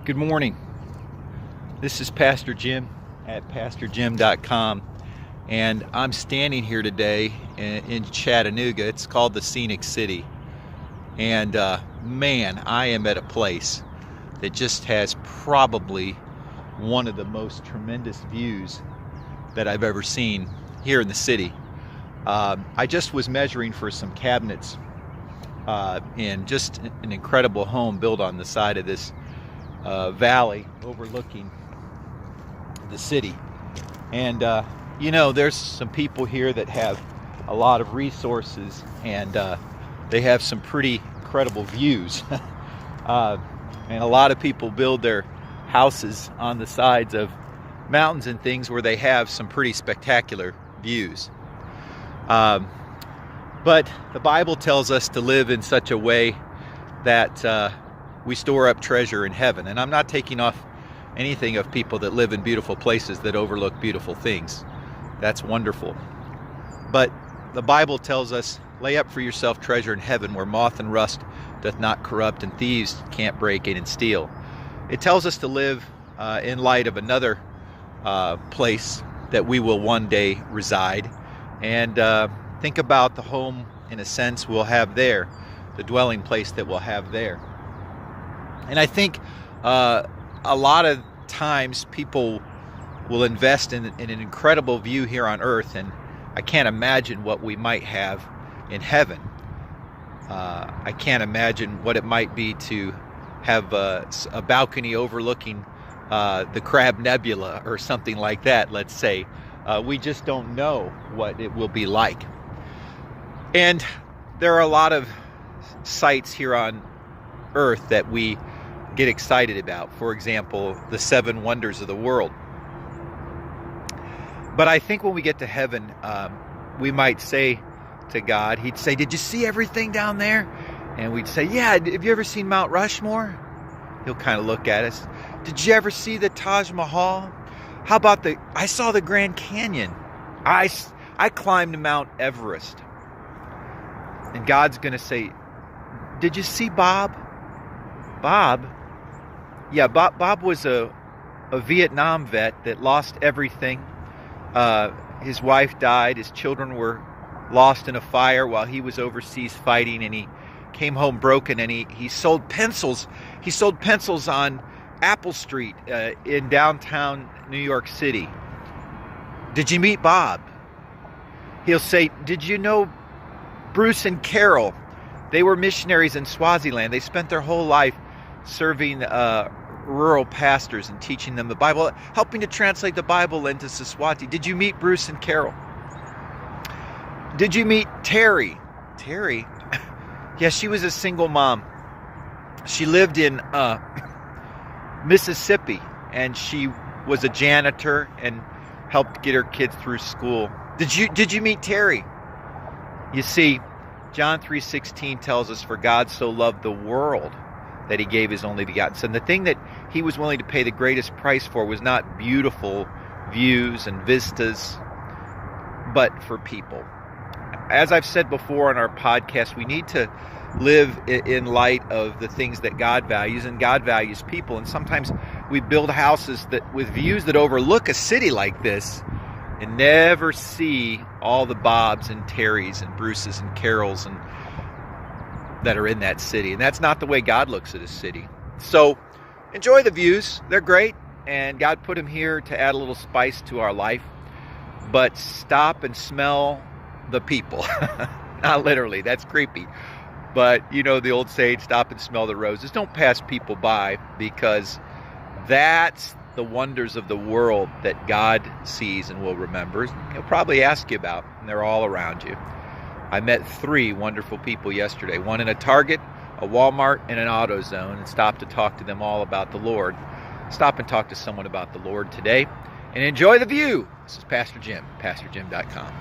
Good morning. This is Pastor Jim at PastorJim.com, and I'm standing here today in Chattanooga. It's called the Scenic City, and man, I am at a place that just has probably one of the most tremendous views that I've ever seen here in the city. I just was measuring for some cabinets in just an incredible home built on the side of this valley overlooking the city. And there's some people here that have a lot of resources, and they have some pretty incredible views. And a lot of people build their houses on the sides of mountains and things where they have some pretty spectacular views. But the Bible tells us to live in such a way that we store up treasure in heaven. And I'm not taking off anything of people that live in beautiful places that overlook beautiful things. That's wonderful. But the Bible tells us, lay up for yourself treasure in heaven, where moth and rust doth not corrupt and thieves can't break in and steal. It tells us to live in light of another place that we will one day reside. And think about the home, in a sense, we'll have there, the dwelling place that we'll have there. And I think a lot of times people will invest in an incredible view here on earth, and I can't imagine what we might have in heaven. I can't imagine what it might be to have a balcony overlooking the Crab Nebula or something like that, let's say. We just don't know what it will be like. And there are a lot of sights here on earth that we get excited about. For example, the 7 wonders of the world. But I think when we get to heaven, we might say to God, He'd say, "Did you see everything down there?" And we'd say, "Yeah, have you ever seen Mount Rushmore?" He'll kind of look at us. "Did you ever see the Taj Mahal? How about I saw the Grand Canyon. I climbed Mount Everest." And God's going to say, "Did you see Bob?" Bob? Yeah, Bob was a Vietnam vet that lost everything. His wife died. His children were lost in a fire while he was overseas fighting, and he came home broken, and he sold pencils. He sold pencils on Apple Street in downtown New York City. "Did you meet Bob?" He'll say, "Did you know Bruce and Carol? They were missionaries in Swaziland. They spent their whole life serving rural pastors and teaching them the Bible, helping to translate the Bible into Siswati. Did you meet Bruce and Carol?" "Did you meet Terry?" "Terry?" "Yeah, she was a single mom. She lived in Mississippi, and she was a janitor and helped get her kids through school." Did you meet Terry?" You see, John 3:16 tells us, "For God so loved the world that He gave His only begotten Son." The thing that He was willing to pay the greatest price for was not beautiful views and vistas, but for people. As I've said before on our podcast, we need to live in light of the things that God values, and God values people. And sometimes we build houses with views that overlook a city like this, and never see all the Bobs and Terrys and Bruces and Carols that are in that city. And that's not the way God looks at a city. So enjoy the views. They're great, and God put them here to add a little spice to our life. But stop and smell the people. Not literally, that's creepy. But you know the old saying, stop and smell the roses. Don't pass people by, because that's the wonders of the world that God sees and will remember. He'll probably ask you about, and they're all around you. I met 3 wonderful people yesterday, one in a Target, a Walmart, and an AutoZone, and stopped to talk to them all about the Lord. Stop and talk to someone about the Lord today, and enjoy the view. This is Pastor Jim, PastorJim.com.